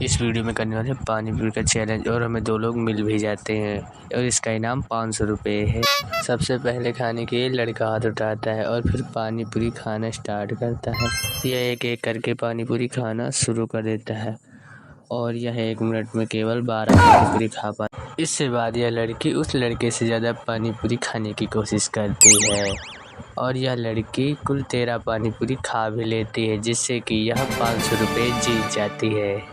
इस वीडियो में करने वाले हैं पानी पूरी का चैलेंज और हमें 2 लोग मिल भी जाते हैं और इसका इनाम 500 रुपये है। सबसे पहले खाने के लिए लड़का हाथ उठाता है और फिर पानी पूरी खाना स्टार्ट करता है। यह एक एक करके पानी पूरी खाना शुरू कर देता है और यह 1 मिनट में केवल 12 पानी पूरी खा पाता है। इससे बाद यह लड़की उस लड़के से ज़्यादा पानी पूरी खाने की कोशिश करती है और यह लड़की कुल 13 पानी पूरी खा भी लेती है, जिससे कि यह 500 रुपये जीत जाती है।